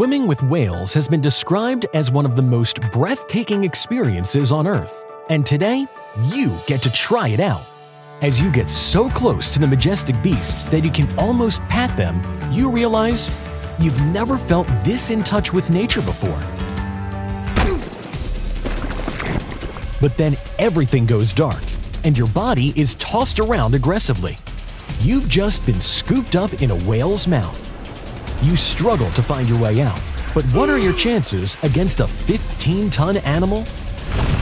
Swimming with whales has been described as one of the most breathtaking experiences on Earth, and today, you get to try it out. As you get so close to the majestic beasts that you can almost pat them, you realize you've never felt this in touch with nature before. But then everything goes dark, and your body is tossed around aggressively. You've just been scooped up in a whale's mouth. You struggle to find your way out, but what are your chances against a 15-ton animal?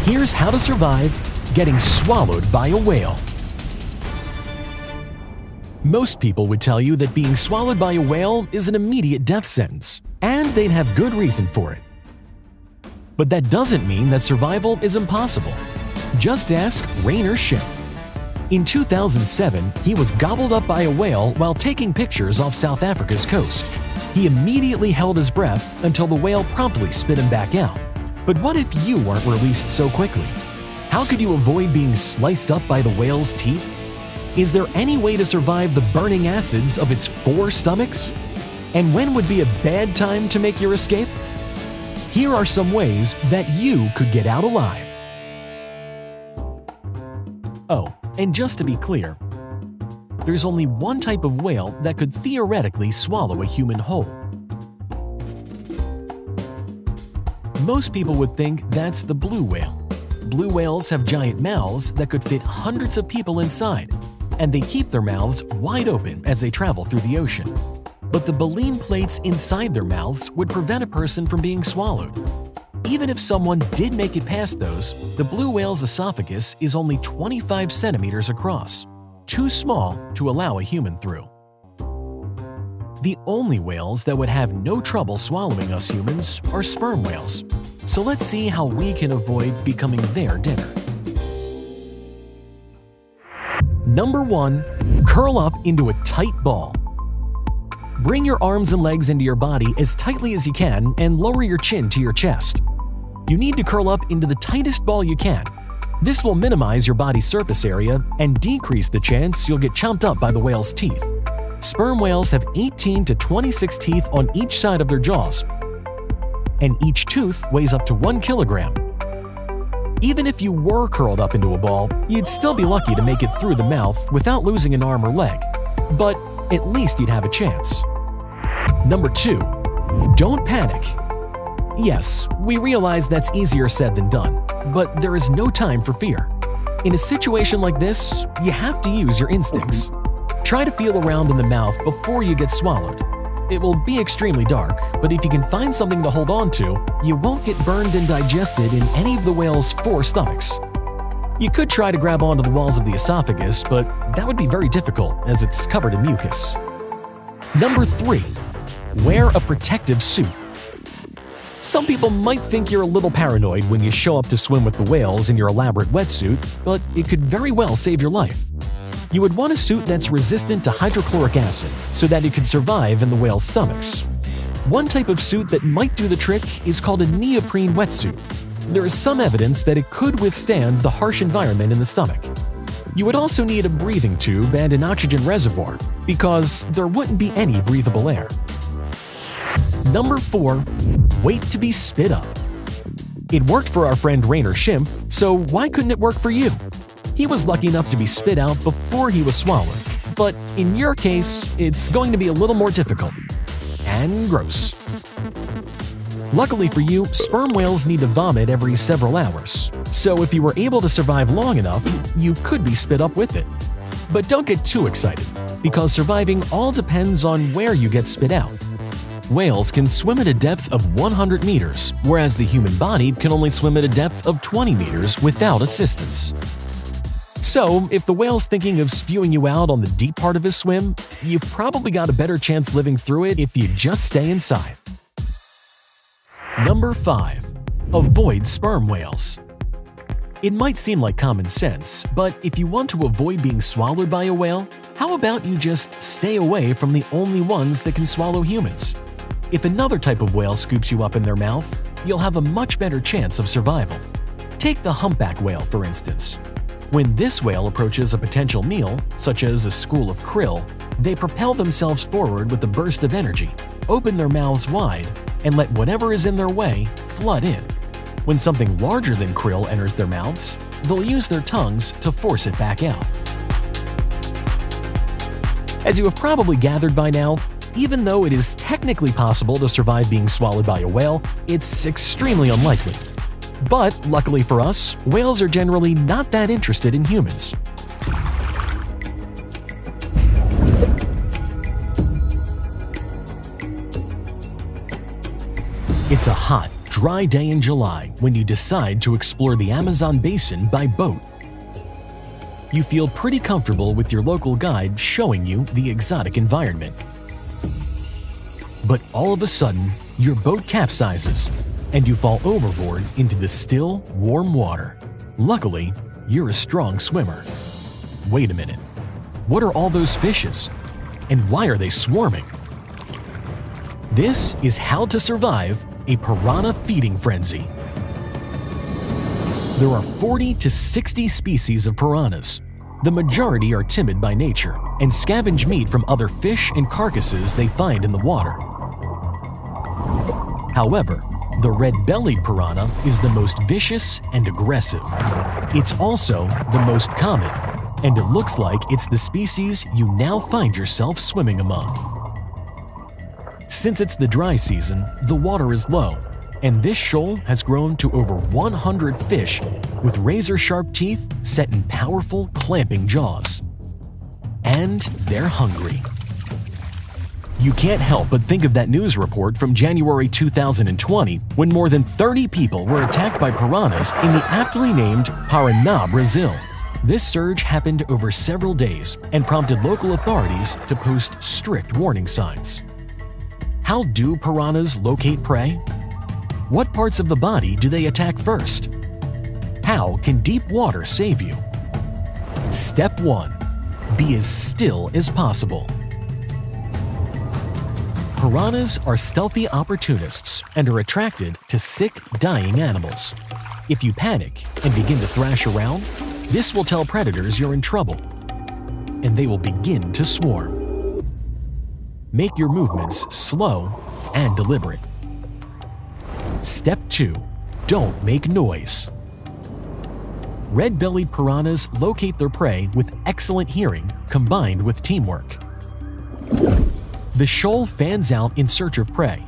Here's how to survive getting swallowed by a whale. Most people would tell you that being swallowed by a whale is an immediate death sentence, and they'd have good reason for it. But that doesn't mean that survival is impossible. Just ask Rainer Schimpf. In 2007, he was gobbled up by a whale while taking pictures off South Africa's coast. He immediately held his breath until the whale promptly spit him back out. But what if you weren't released so quickly? How could you avoid being sliced up by the whale's teeth? Is there any way to survive the burning acids of its 4 stomachs? And when would be a bad time to make your escape? Here are some ways that you could get out alive. Oh, and just to be clear, there's only one type of whale that could theoretically swallow a human whole. Most people would think that's the blue whale. Blue whales have giant mouths that could fit hundreds of people inside, and they keep their mouths wide open as they travel through the ocean. But the baleen plates inside their mouths would prevent a person from being swallowed. Even if someone did make it past those, the blue whale's esophagus is only 25 centimeters across, too small to allow a human through. The only whales that would have no trouble swallowing us humans are sperm whales. So let's see how we can avoid becoming their dinner. Number 1. Curl up into a tight ball. Bring your arms and legs into your body as tightly as you can and lower your chin to your chest. You need to curl up into the tightest ball you can. This will minimize your body's surface area and decrease the chance you'll get chomped up by the whale's teeth. Sperm whales have 18 to 26 teeth on each side of their jaws, and each tooth weighs up to 1 kilogram. Even if you were curled up into a ball, you'd still be lucky to make it through the mouth without losing an arm or leg. But at least you'd have a chance. Number 2. Don't panic. Yes, we realize that's easier said than done, but there is no time for fear. In a situation like this, you have to use your instincts. Try to feel around in the mouth before you get swallowed. It will be extremely dark, but if you can find something to hold on to, you won't get burned and digested in any of the whale's 4 stomachs. You could try to grab onto the walls of the esophagus, but that would be very difficult as it's covered in mucus. Number 3. Wear a protective suit. Some people might think you're a little paranoid when you show up to swim with the whales in your elaborate wetsuit, but it could very well save your life. You would want a suit that's resistant to hydrochloric acid so that it could survive in the whale's stomachs. One type of suit that might do the trick is called a neoprene wetsuit. There is some evidence that it could withstand the harsh environment in the stomach. You would also need a breathing tube and an oxygen reservoir because there wouldn't be any breathable air. Number 4. Wait to be spit up. It worked for our friend Rainer Schimpf, so why couldn't it work for you? He was lucky enough to be spit out before he was swallowed, but in your case, it's going to be a little more difficult and gross. Luckily for you, sperm whales need to vomit every several hours, so if you were able to survive long enough, you could be spit up with it. But don't get too excited, because surviving all depends on where you get spit out. Whales can swim at a depth of 100 meters, whereas the human body can only swim at a depth of 20 meters without assistance. So, if the whale's thinking of spewing you out on the deep part of his swim, you've probably got a better chance living through it if you just stay inside. Number 5. Avoid sperm whales. It might seem like common sense, but if you want to avoid being swallowed by a whale, how about you just stay away from the only ones that can swallow humans? If another type of whale scoops you up in their mouth, you'll have a much better chance of survival. Take the humpback whale, for instance. When this whale approaches a potential meal, such as a school of krill, they propel themselves forward with a burst of energy, open their mouths wide, and let whatever is in their way flood in. When something larger than krill enters their mouths, they'll use their tongues to force it back out. As you have probably gathered by now, even though it is technically possible to survive being swallowed by a whale, it's extremely unlikely. But luckily for us, whales are generally not that interested in humans. It's a hot, dry day in July when you decide to explore the Amazon basin by boat. You feel pretty comfortable with your local guide showing you the exotic environment. But all of a sudden, your boat capsizes and you fall overboard into the still, warm water. Luckily, you're a strong swimmer. Wait a minute. What are all those fishes? And why are they swarming? This is how to survive a piranha feeding frenzy. There are 40 to 60 species of piranhas. The majority are timid by nature and scavenge meat from other fish and carcasses they find in the water. However, the red-bellied piranha is the most vicious and aggressive. It's also the most common, and it looks like it's the species you now find yourself swimming among. Since it's the dry season, the water is low, and this shoal has grown to over 100 fish with razor-sharp teeth set in powerful, clamping jaws. And they're hungry. You can't help but think of that news report from January 2020 when more than 30 people were attacked by piranhas in the aptly named Piranha, Brazil. This surge happened over several days and prompted local authorities to post strict warning signs. How do piranhas locate prey? What parts of the body do they attack first? How can deep water save you? Step 1. Be as still as possible. Piranhas are stealthy opportunists and are attracted to sick, dying animals. If you panic and begin to thrash around, this will tell predators you're in trouble, and they will begin to swarm. Make your movements slow and deliberate. Step 2. Don't make noise. Red-bellied piranhas locate their prey with excellent hearing combined with teamwork. The shoal fans out in search of prey.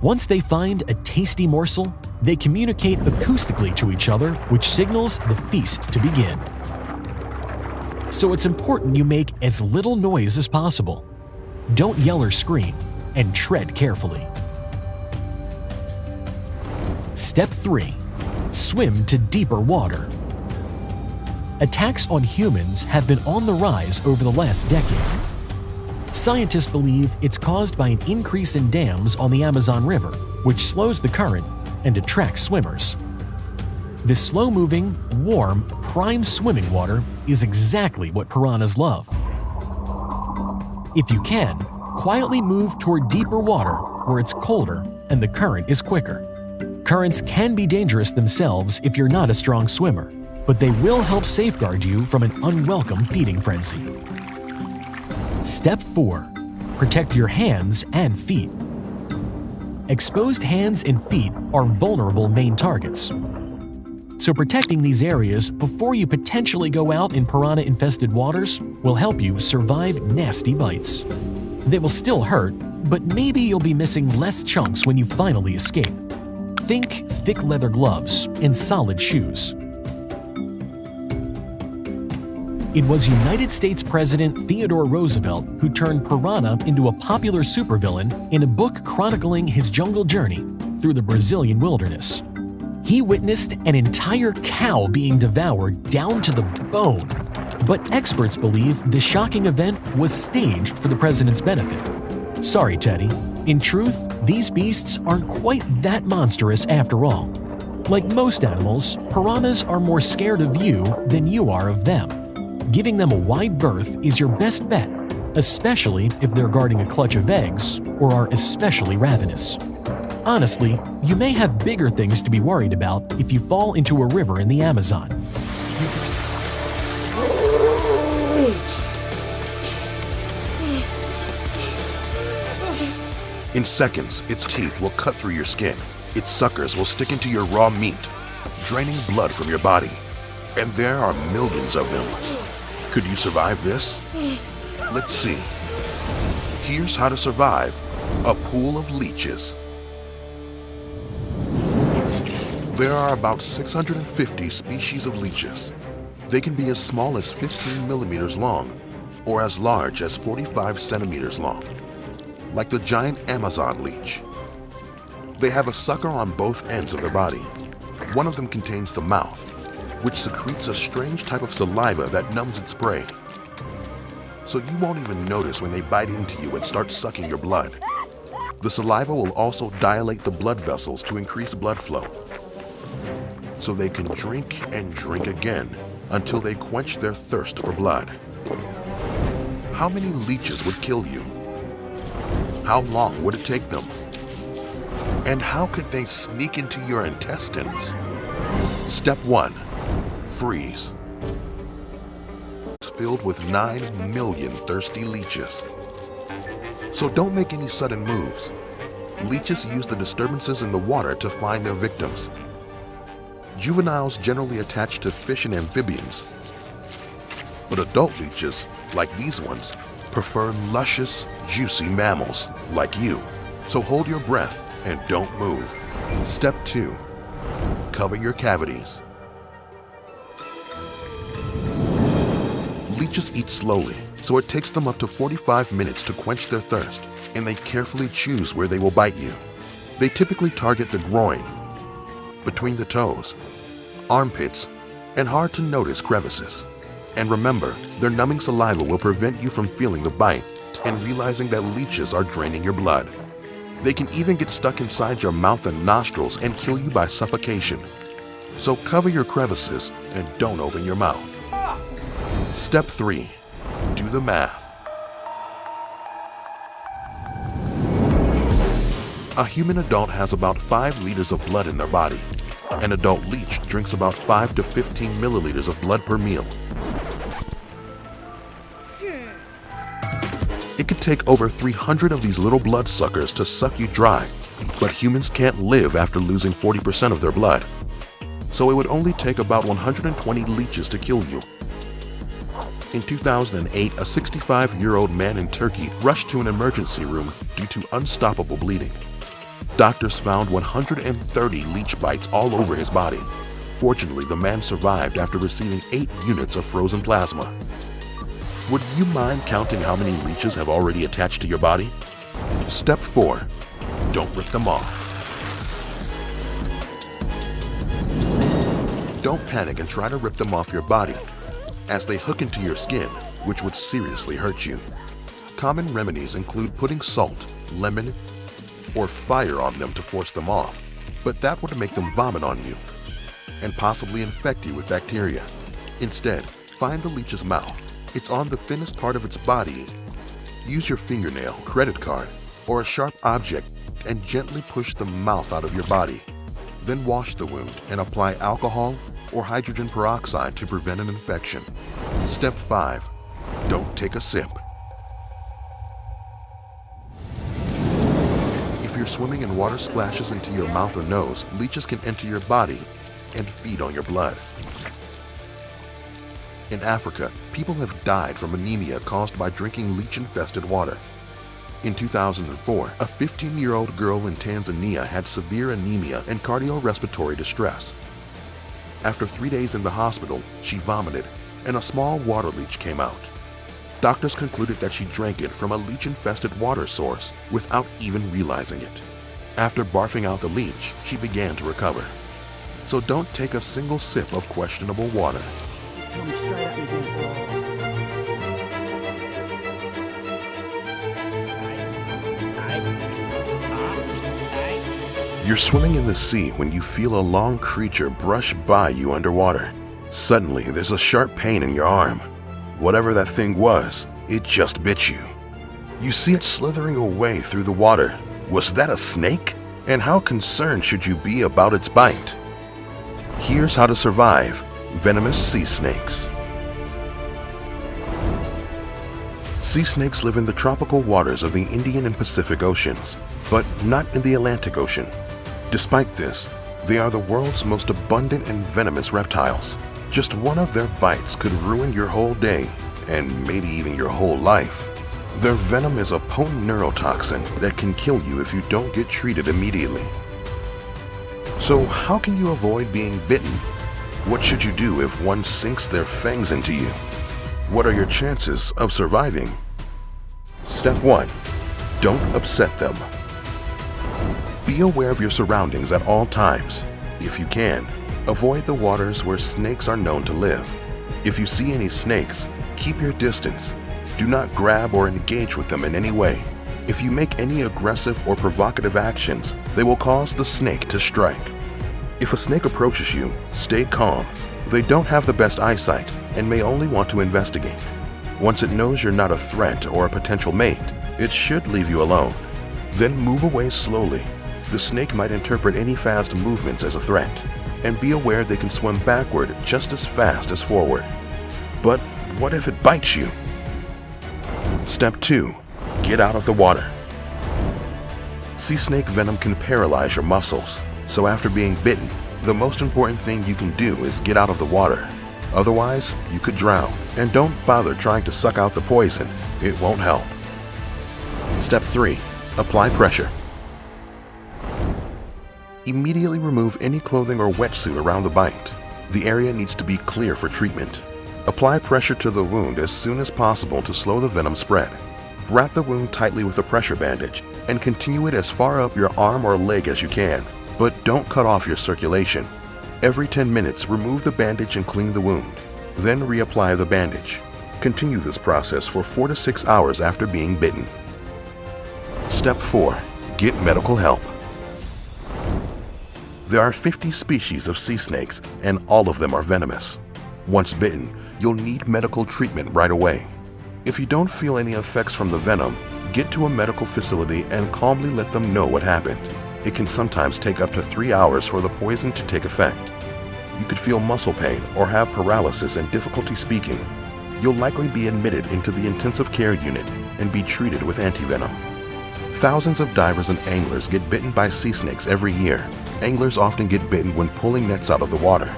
Once they find a tasty morsel, they communicate acoustically to each other, which signals the feast to begin. So it's important you make as little noise as possible. Don't yell or scream, and tread carefully. Step 3. Swim to deeper water. Attacks on humans have been on the rise over the last decade. Scientists believe it's caused by an increase in dams on the Amazon River, which slows the current and attracts swimmers. This slow-moving, warm, prime swimming water is exactly what piranhas love. If you can, quietly move toward deeper water where it's colder and the current is quicker. Currents can be dangerous themselves if you're not a strong swimmer, but they will help safeguard you from an unwelcome feeding frenzy. Step 4. Protect your hands and feet. Exposed hands and feet are vulnerable main targets. So protecting these areas before you potentially go out in piranha-infested waters will help you survive nasty bites. They will still hurt, but maybe you'll be missing less chunks when you finally escape. Think thick leather gloves and solid shoes. It was United States President Theodore Roosevelt who turned Piranha into a popular supervillain in a book chronicling his jungle journey through the Brazilian wilderness. He witnessed an entire cow being devoured down to the bone, but experts believe the shocking event was staged for the president's benefit. Sorry, Teddy. In truth, these beasts aren't quite that monstrous after all. Like most animals, piranhas are more scared of you than you are of them. Giving them a wide berth is your best bet, especially if they're guarding a clutch of eggs or are especially ravenous. Honestly, you may have bigger things to be worried about if you fall into a river in the Amazon. In seconds, its teeth will cut through your skin. Its suckers will stick into your raw meat, draining blood from your body. And there are millions of them. Could you survive this? Let's see. Here's how to survive a pool of leeches. There are about 650 species of leeches. They can be as small as 15 millimeters long or as large as 45 centimeters long, like the giant Amazon leech. They have a sucker on both ends of their body. One of them contains the mouth, which secretes a strange type of saliva that numbs its prey. So you won't even notice when they bite into you and start sucking your blood. The saliva will also dilate the blood vessels to increase blood flow, so they can drink and drink again until they quench their thirst for blood. How many leeches would kill you? How long would it take them? And how could they sneak into your intestines? Step 1. Freeze. It's filled with 9 million thirsty leeches. So don't make any sudden moves. Leeches use the disturbances in the water to find their victims. Juveniles generally attach to fish and amphibians, but adult leeches, like these ones, prefer luscious, juicy mammals like you. So hold your breath and don't move. Step 2. Cover your cavities. Leeches eat slowly, so it takes them up to 45 minutes to quench their thirst, and they carefully choose where they will bite you. They typically target the groin, between the toes, armpits, and hard-to-notice crevices. And remember, their numbing saliva will prevent you from feeling the bite and realizing that leeches are draining your blood. They can even get stuck inside your mouth and nostrils and kill you by suffocation. So cover your crevices and don't open your mouth. Step 3. Do the math. A human adult has about 5 liters of blood in their body. An adult leech drinks about 5 to 15 milliliters of blood per meal. It could take over 300 of these little blood suckers to suck you dry, but humans can't live after losing 40% of their blood. So it would only take about 120 leeches to kill you. In 2008, a 65-year-old man in Turkey rushed to an emergency room due to unstoppable bleeding. Doctors found 130 leech bites all over his body. Fortunately, the man survived after receiving 8 units of frozen plasma. Would you mind counting how many leeches have already attached to your body? Step 4. Don't rip them off. Don't panic and try to rip them off your body, as they hook into your skin, which would seriously hurt you. Common remedies include putting salt, lemon, or fire on them to force them off, but that would make them vomit on you and possibly infect you with bacteria. Instead, find the leech's mouth. It's on the thinnest part of its body. Use your fingernail, credit card, or a sharp object and gently push the mouth out of your body. Then wash the wound and apply alcohol or hydrogen peroxide to prevent an infection. Step 5. Don't take a sip. If you're swimming and water splashes into your mouth or nose, leeches can enter your body and feed on your blood. In Africa, people have died from anemia caused by drinking leech-infested water. In 2004, a 15-year-old girl in Tanzania had severe anemia and cardiorespiratory distress. After 3 days in the hospital, she vomited, and a small water leech came out. Doctors concluded that she drank it from a leech-infested water source without even realizing it. After barfing out the leech, she began to recover. So don't take a single sip of questionable water. You're swimming in the sea when you feel a long creature brush by you underwater. Suddenly, there's a sharp pain in your arm. Whatever that thing was, it just bit you. You see it slithering away through the water. Was that a snake? And how concerned should you be about its bite? Here's how to survive venomous sea snakes. Sea snakes live in the tropical waters of the Indian and Pacific Oceans, but not in the Atlantic Ocean. Despite this, they are the world's most abundant and venomous reptiles. Just one of their bites could ruin your whole day, and maybe even your whole life. Their venom is a potent neurotoxin that can kill you if you don't get treated immediately. So how can you avoid being bitten? What should you do if one sinks their fangs into you? What are your chances of surviving? Step 1. Don't upset them. Be aware of your surroundings at all times. If you can, avoid the waters where snakes are known to live. If you see any snakes, keep your distance. Do not grab or engage with them in any way. If you make any aggressive or provocative actions, they will cause the snake to strike. If a snake approaches you, stay calm. They don't have the best eyesight and may only want to investigate. Once it knows you're not a threat or a potential mate, it should leave you alone. Then move away slowly. The snake might interpret any fast movements as a threat, and be aware they can swim backward just as fast as forward. But what if it bites you? Step 2. Get out of the water. Sea snake venom can paralyze your muscles, so after being bitten, the most important thing you can do is get out of the water. Otherwise, you could drown, and don't bother trying to suck out the poison. It won't help. Step 3. Apply pressure. Immediately remove any clothing or wetsuit around the bite. The area needs to be clear for treatment. Apply pressure to the wound as soon as possible to slow the venom spread. Wrap the wound tightly with a pressure bandage and continue it as far up your arm or leg as you can, but don't cut off your circulation. Every 10 minutes, remove the bandage and clean the wound. Then reapply the bandage. Continue this process for 4 to 6 hours after being bitten. Step 4. Get medical help. There are 50 species of sea snakes, and all of them are venomous. Once bitten, you'll need medical treatment right away. If you don't feel any effects from the venom, get to a medical facility and calmly let them know what happened. It can sometimes take up to 3 hours for the poison to take effect. You could feel muscle pain or have paralysis and difficulty speaking. You'll likely be admitted into the intensive care unit and be treated with antivenom. Thousands of divers and anglers get bitten by sea snakes every year. Anglers often get bitten when pulling nets out of the water.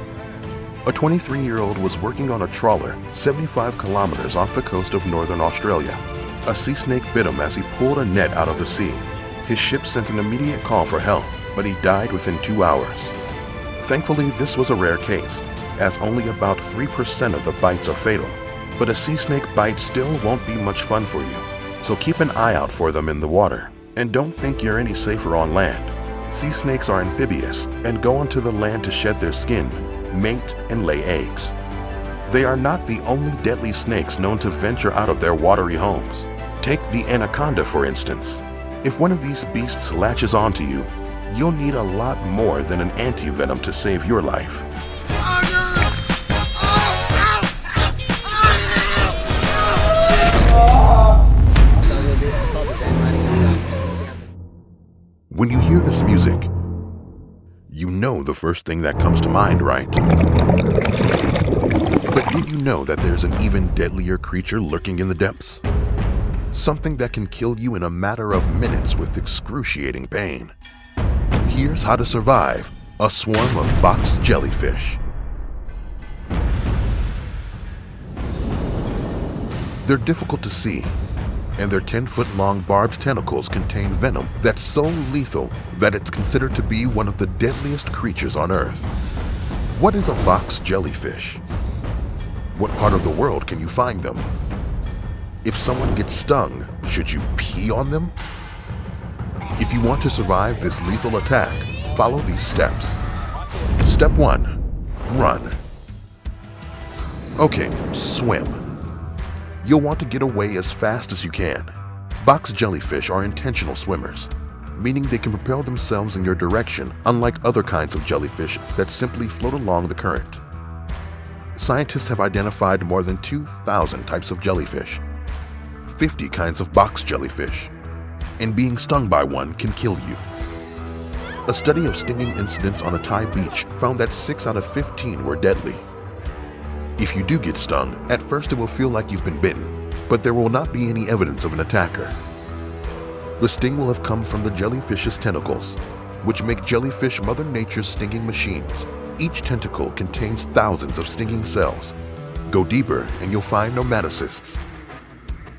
A 23-year-old was working on a trawler 75 kilometers off the coast of northern Australia. A sea snake bit him as he pulled a net out of the sea. His ship sent an immediate call for help, but he died within 2 hours. Thankfully, this was a rare case, as only about 3% of the bites are fatal. But a sea snake bite still won't be much fun for you, so keep an eye out for them in the water, and don't think you're any safer on land. Sea snakes are amphibious and go onto the land to shed their skin, mate, and lay eggs. They are not the only deadly snakes known to venture out of their watery homes. Take the anaconda, for instance. If one of these beasts latches onto you, you'll need a lot more than an anti-venom to save your life. When you hear this music, you know the first thing that comes to mind, right? But did you know that there's an even deadlier creature lurking in the depths? Something that can kill you in a matter of minutes with excruciating pain. Here's how to survive a swarm of box jellyfish. They're difficult to see, and their 10-foot-long barbed tentacles contain venom that's so lethal that it's considered to be one of the deadliest creatures on Earth. What is a box jellyfish? What part of the world can you find them? If someone gets stung, should you pee on them? If you want to survive this lethal attack, follow these steps. Step 1. Run. Okay, swim. You'll want to get away as fast as you can. Box jellyfish are intentional swimmers, meaning they can propel themselves in your direction, unlike other kinds of jellyfish that simply float along the current. Scientists have identified more than 2,000 types of jellyfish, 50 kinds of box jellyfish, and being stung by one can kill you. A study of stinging incidents on a Thai beach found that 6 out of 15 were deadly. If you do get stung, at first it will feel like you've been bitten, but there will not be any evidence of an attacker. The sting will have come from the jellyfish's tentacles, which make jellyfish Mother Nature's stinging machines. Each tentacle contains thousands of stinging cells. Go deeper and you'll find nematocysts.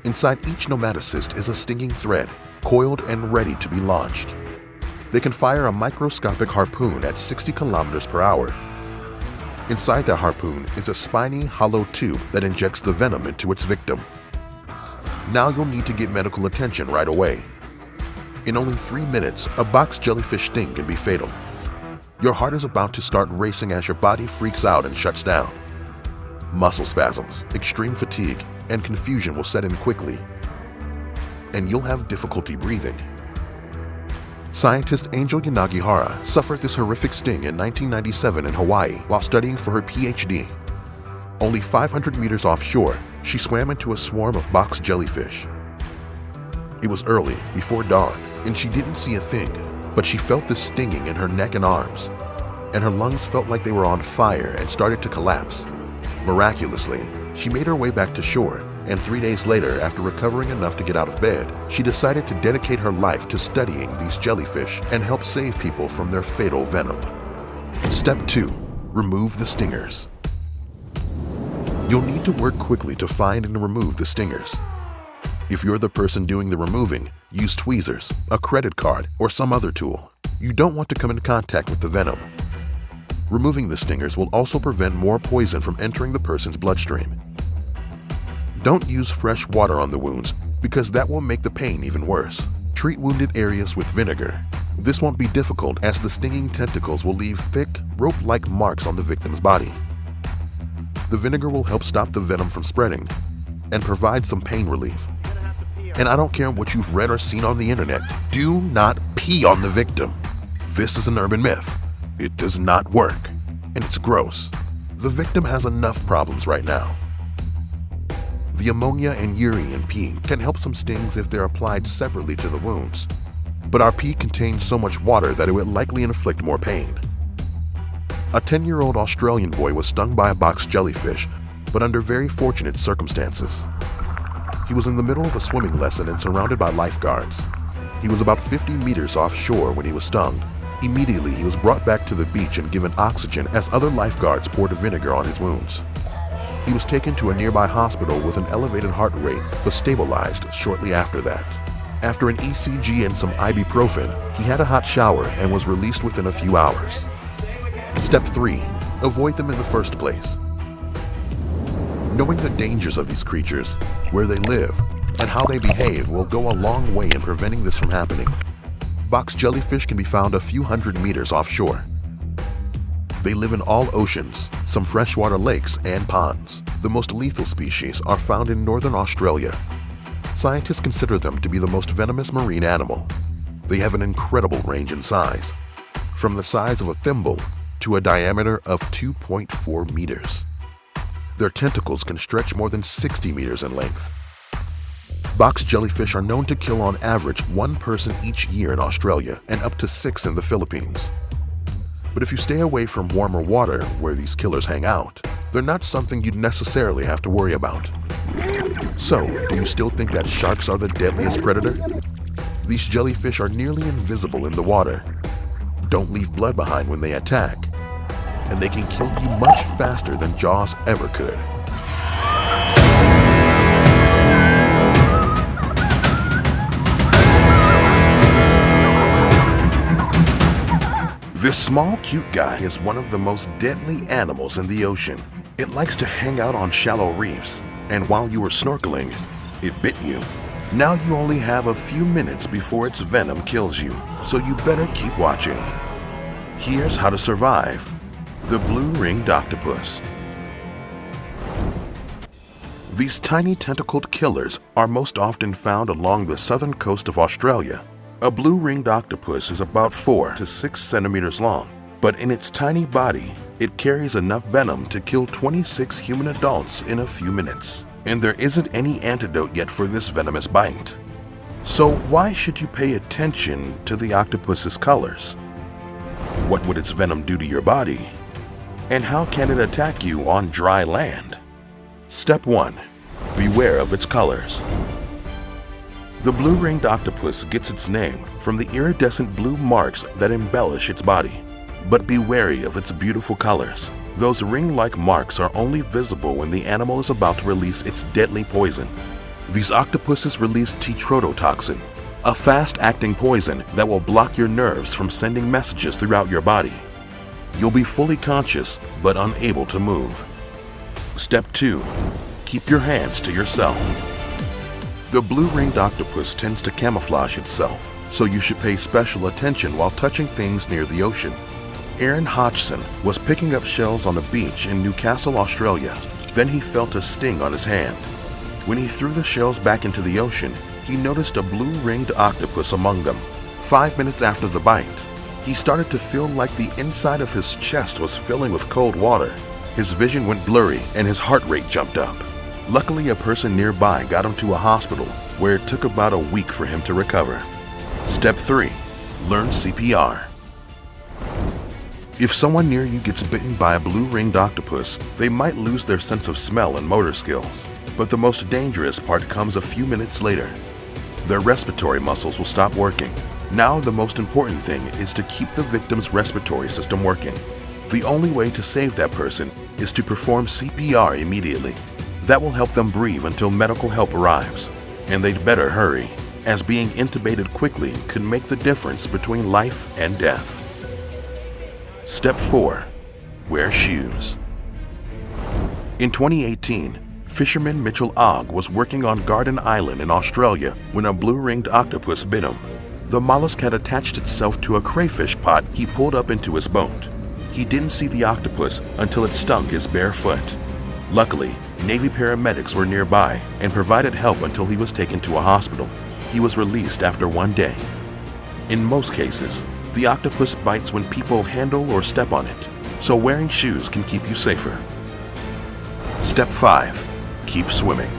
Inside each nematocyst is a stinging thread, coiled and ready to be launched. They can fire a microscopic harpoon at 60 kilometers per hour. Inside that harpoon is a spiny, hollow tube that injects the venom into its victim. Now you'll need to get medical attention right away. In only 3 minutes, a box jellyfish sting can be fatal. Your heart is about to start racing as your body freaks out and shuts down. Muscle spasms, extreme fatigue, and confusion will set in quickly, and you'll have difficulty breathing. Scientist Angel Yanagihara suffered this horrific sting in 1997 in Hawaii while studying for her PhD. Only 500 meters offshore, she swam into a swarm of box jellyfish. It was early, before dawn, and she didn't see a thing, but she felt the stinging in her neck and arms, and her lungs felt like they were on fire and started to collapse. Miraculously, she made her way back to shore, and 3 days later, after recovering enough to get out of bed, she decided to dedicate her life to studying these jellyfish and help save people from their fatal venom. Step 2. Remove the stingers. You'll need to work quickly to find and remove the stingers. If you're the person doing the removing, use tweezers, a credit card, or some other tool. You don't want to come in contact with the venom. Removing the stingers will also prevent more poison from entering the person's bloodstream. Don't use fresh water on the wounds because that will make the pain even worse. Treat wounded areas with vinegar. This won't be difficult as the stinging tentacles will leave thick, rope-like marks on the victim's body. The vinegar will help stop the venom from spreading and provide some pain relief. And I don't care what you've read or seen on the internet, do not pee on the victim. This is an urban myth. It does not work, and it's gross. The victim has enough problems right now. The ammonia and urine in pee can help some stings if they're applied separately to the wounds, but our pee contains so much water that it would likely inflict more pain. A 10-year-old Australian boy was stung by a box jellyfish, but under very fortunate circumstances. He was in the middle of a swimming lesson and surrounded by lifeguards. He was about 50 meters offshore when he was stung. Immediately, he was brought back to the beach and given oxygen as other lifeguards poured vinegar on his wounds. He was taken to a nearby hospital with an elevated heart rate, but stabilized shortly after that. After an ECG and some ibuprofen, he had a hot shower and was released within a few hours. Step 3. Avoid them in the first place. Knowing the dangers of these creatures, where they live, and how they behave will go a long way in preventing this from happening. Box jellyfish can be found a few hundred meters offshore. They live in all oceans, some freshwater lakes and ponds. The most lethal species are found in northern Australia. Scientists consider them to be the most venomous marine animal. They have an incredible range in size, from the size of a thimble to a diameter of 2.4 meters. Their tentacles can stretch more than 60 meters in length. Box jellyfish are known to kill on average 1 person each year in Australia and up to 6 in the Philippines. But if you stay away from warmer water where these killers hang out, they're not something you'd necessarily have to worry about. So, do you still think that sharks are the deadliest predator? These jellyfish are nearly invisible in the water, don't leave blood behind when they attack, and they can kill you much faster than Jaws ever could. This small, cute guy is one of the most deadly animals in the ocean. It likes to hang out on shallow reefs, and while you were snorkeling, it bit you. Now you only have a few minutes before its venom kills you, so you better keep watching. Here's how to survive the blue-ringed octopus. These tiny tentacled killers are most often found along the southern coast of Australia. A blue-ringed octopus is about 4 to 6 centimeters long, but in its tiny body, it carries enough venom to kill 26 human adults in a few minutes. And there isn't any antidote yet for this venomous bite. So why should you pay attention to the octopus's colors? What would its venom do to your body? And how can it attack you on dry land? Step 1. Beware of its colors. The blue-ringed octopus gets its name from the iridescent blue marks that embellish its body. But be wary of its beautiful colors. Those ring-like marks are only visible when the animal is about to release its deadly poison. These octopuses release tetrodotoxin, a fast-acting poison that will block your nerves from sending messages throughout your body. You'll be fully conscious but unable to move. Step 2. Keep your hands to yourself. The blue-ringed octopus tends to camouflage itself, so you should pay special attention while touching things near the ocean. Aaron Hodgson was picking up shells on a beach in Newcastle, Australia. Then he felt a sting on his hand. When he threw the shells back into the ocean, he noticed a blue-ringed octopus among them. 5 minutes after the bite, he started to feel like the inside of his chest was filling with cold water. His vision went blurry and his heart rate jumped up. Luckily, a person nearby got him to a hospital where it took about a week for him to recover. Step 3. Learn CPR. If someone near you gets bitten by a blue-ringed octopus, they might lose their sense of smell and motor skills. But the most dangerous part comes a few minutes later. Their respiratory muscles will stop working. Now the most important thing is to keep the victim's respiratory system working. The only way to save that person is to perform CPR immediately. That will help them breathe until medical help arrives. And they'd better hurry, as being intubated quickly could make the difference between life and death. Step 4. Wear shoes. In 2018, fisherman Mitchell Ogg was working on Garden Island in Australia when a blue-ringed octopus bit him. The mollusk had attached itself to a crayfish pot he pulled up into his boat. He didn't see the octopus until it stung his bare foot. Luckily, Navy paramedics were nearby and provided help until he was taken to a hospital. He was released after 1 day. In most cases, the octopus bites when people handle or step on it, so wearing shoes can keep you safer. Step 5. Keep swimming.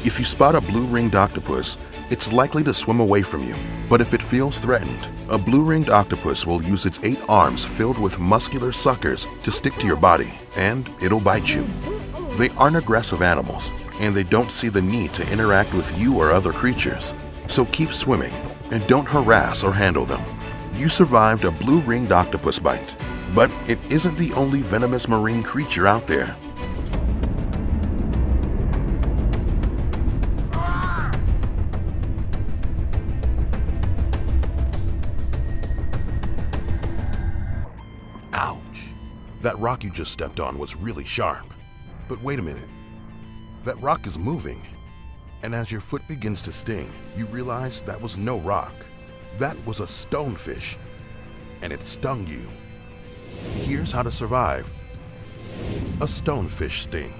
If you spot a blue-ringed octopus, it's likely to swim away from you. But if it feels threatened, a blue-ringed octopus will use its 8 arms filled with muscular suckers to stick to your body, and it'll bite you. They aren't aggressive animals, and they don't see the need to interact with you or other creatures. So keep swimming, and don't harass or handle them. You survived a blue-ringed octopus bite, but it isn't the only venomous marine creature out there. Ouch! That rock you just stepped on was really sharp. But wait a minute. That rock is moving. And as your foot begins to sting, you realize that was no rock. That was a stonefish, and it stung you. Here's how to survive a stonefish sting.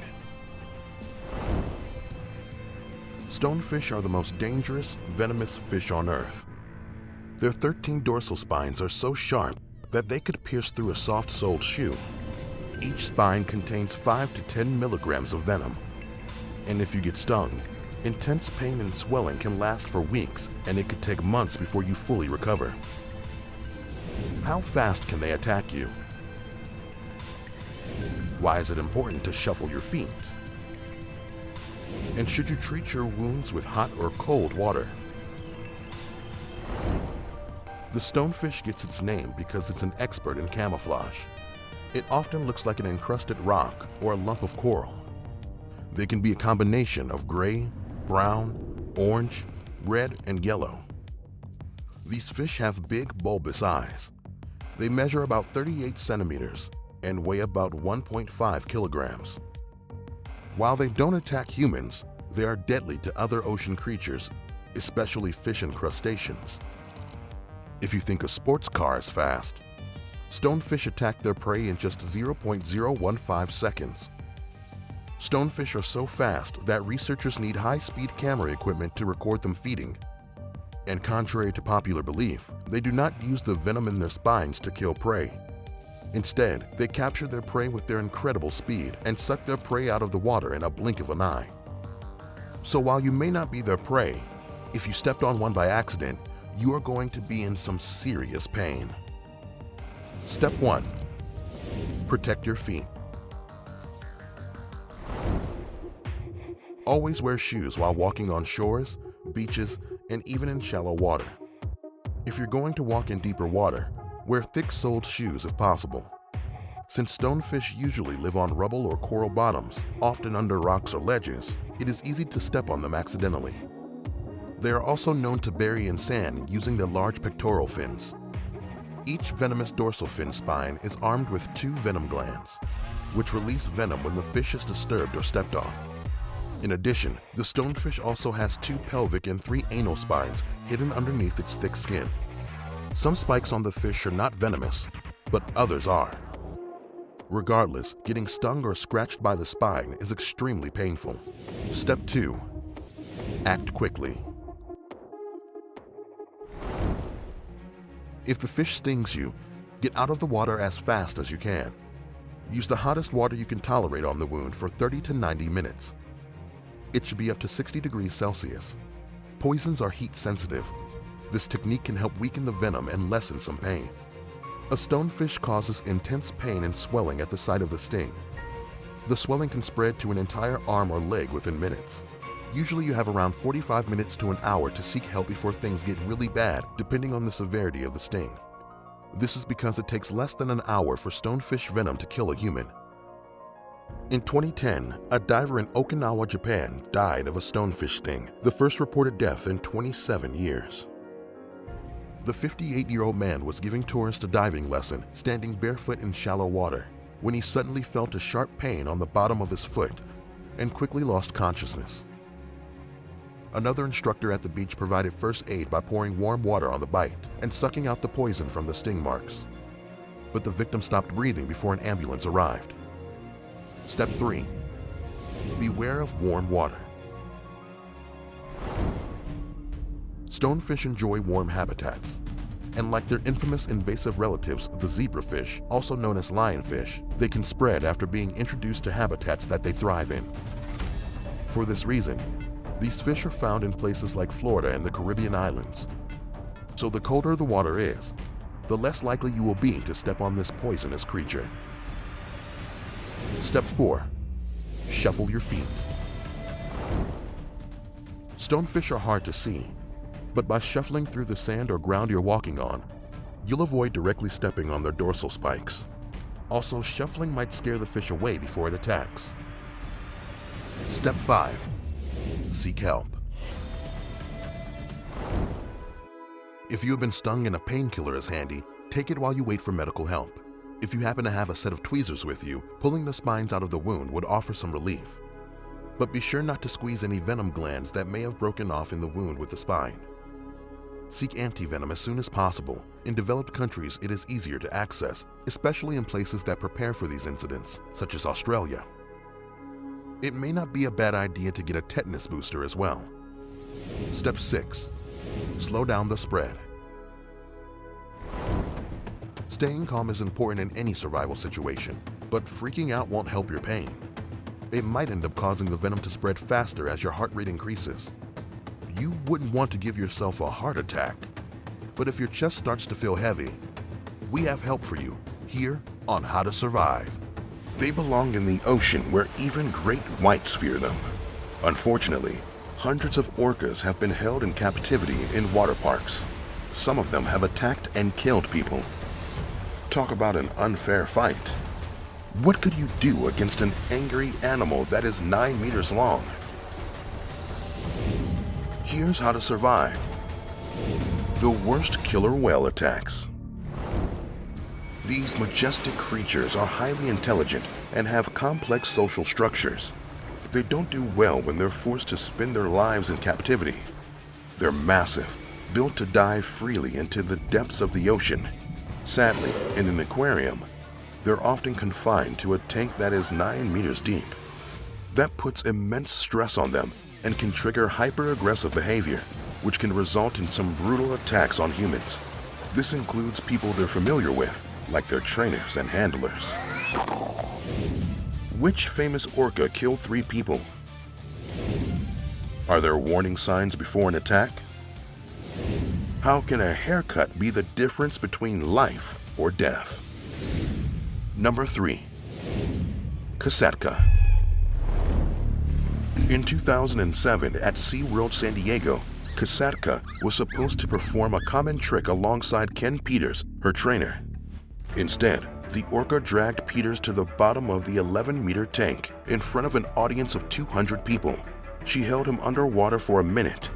Stonefish are the most dangerous, venomous fish on Earth. Their 13 dorsal spines are so sharp that they could pierce through a soft-soled shoe. Each spine contains 5 to 10 milligrams of venom. And if you get stung, intense pain and swelling can last for weeks, and it could take months before you fully recover. How fast can they attack you? Why is it important to shuffle your feet? And should you treat your wounds with hot or cold water? The stonefish gets its name because it's an expert in camouflage. It often looks like an encrusted rock or a lump of coral. They can be a combination of gray, brown, orange, red, and yellow. These fish have big, bulbous eyes. They measure about 38 centimeters and weigh about 1.5 kilograms. While they don't attack humans, they are deadly to other ocean creatures, especially fish and crustaceans. If you think a sports car is fast, stonefish attack their prey in just 0.015 seconds. Stonefish are so fast that researchers need high-speed camera equipment to record them feeding. And contrary to popular belief, they do not use the venom in their spines to kill prey. Instead, they capture their prey with their incredible speed and suck their prey out of the water in a blink of an eye. So while you may not be their prey, if you stepped on one by accident, you are going to be in some serious pain. Step 1. Protect your feet. Always wear shoes while walking on shores, beaches, and even in shallow water. If you're going to walk in deeper water, wear thick-soled shoes if possible. Since stonefish usually live on rubble or coral bottoms, often under rocks or ledges, it is easy to step on them accidentally. They are also known to bury in sand using their large pectoral fins. Each venomous dorsal fin spine is armed with 2 venom glands, which release venom when the fish is disturbed or stepped on. In addition, the stonefish also has 2 pelvic and 3 anal spines hidden underneath its thick skin. Some spikes on the fish are not venomous, but others are. Regardless, getting stung or scratched by the spine is extremely painful. Step 2. Act quickly. If the fish stings you, get out of the water as fast as you can. Use the hottest water you can tolerate on the wound for 30 to 90 minutes. It should be up to 60 degrees Celsius. Poisons are heat sensitive. This technique can help weaken the venom and lessen some pain. A stonefish causes intense pain and swelling at the site of the sting. The swelling can spread to an entire arm or leg within minutes. Usually you have around 45 minutes to an hour to seek help before things get really bad, depending on the severity of the sting. This is because it takes less than an hour for stonefish venom to kill a human. In 2010, a diver in Okinawa, Japan died of a stonefish sting, the first reported death in 27 years. The 58-year-old man was giving tourists a diving lesson, standing barefoot in shallow water, when he suddenly felt a sharp pain on the bottom of his foot and quickly lost consciousness. Another instructor at the beach provided first aid by pouring warm water on the bite and sucking out the poison from the sting marks. But the victim stopped breathing before an ambulance arrived. Step 3. Beware of warm water. Stonefish enjoy warm habitats, and like their infamous invasive relatives, the zebrafish, also known as lionfish, they can spread after being introduced to habitats that they thrive in. For this reason, these fish are found in places like Florida and the Caribbean islands. So the colder the water is, the less likely you will be to step on this poisonous creature. Step 4. Shuffle your feet. Stonefish are hard to see, but by shuffling through the sand or ground you're walking on, you'll avoid directly stepping on their dorsal spikes. Also, shuffling might scare the fish away before it attacks. Step 5. Seek help. If you have been stung and a painkiller is handy, take it while you wait for medical help. If you happen to have a set of tweezers with you, pulling the spines out of the wound would offer some relief. But be sure not to squeeze any venom glands that may have broken off in the wound with the spine. Seek anti-venom as soon as possible. In developed countries, it is easier to access, especially in places that prepare for these incidents, such as Australia. It may not be a bad idea to get a tetanus booster as well. Step 6. Slow down the spread. Staying calm is important in any survival situation, but freaking out won't help your pain. It might end up causing the venom to spread faster as your heart rate increases. You wouldn't want to give yourself a heart attack, but if your chest starts to feel heavy, we have help for you here on How to Survive. They belong in the ocean where even great whites fear them. Unfortunately, hundreds of orcas have been held in captivity in water parks. Some of them have attacked and killed people. Talk about an unfair fight. What could you do against an angry animal that is 9 meters long? Here's how to survive the worst killer whale attacks. These majestic creatures are highly intelligent and have complex social structures. They don't do well when they're forced to spend their lives in captivity. They're massive, built to dive freely into the depths of the ocean. Sadly, in an aquarium, they're often confined to a tank that is 9 meters deep. That puts immense stress on them and can trigger hyper-aggressive behavior, which can result in some brutal attacks on humans. This includes people they're familiar with, like their trainers and handlers. Which famous orca killed 3 people? Are there warning signs before an attack? How can a haircut be the difference between life or death? Number 3. Kasetka. In 2007 at SeaWorld San Diego, Kasatka was supposed to perform a common trick alongside Ken Peters, her trainer. Instead, the orca dragged Peters to the bottom of the 11-meter tank in front of an audience of 200 people. She held him underwater for a minute.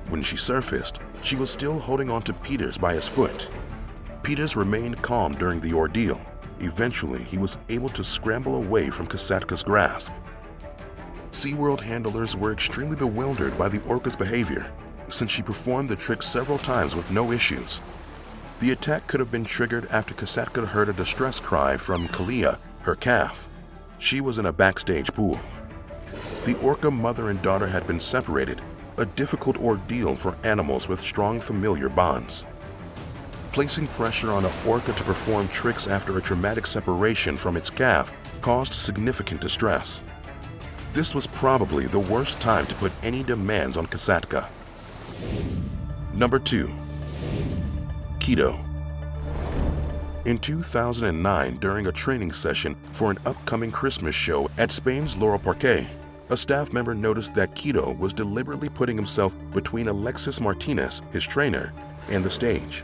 When she surfaced, she was still holding on to Peters by his foot. Peters remained calm during the ordeal. Eventually, he was able to scramble away from Kasatka's grasp. SeaWorld handlers were extremely bewildered by the orca's behavior, since she performed the trick several times with no issues. The attack could have been triggered after Kasatka heard a distress cry from Gila, her calf. She was in a backstage pool. The orca mother and daughter had been separated, a difficult ordeal for animals with strong familiar bonds. Placing pressure on an orca to perform tricks after a traumatic separation from its calf caused significant distress. This was probably the worst time to put any demands on Kasatka. Number 2. Keto. In 2009, during a training session for an upcoming Christmas show at Spain's Loro Parque, a staff member noticed that Keto was deliberately putting himself between Alexis Martinez, his trainer, and the stage.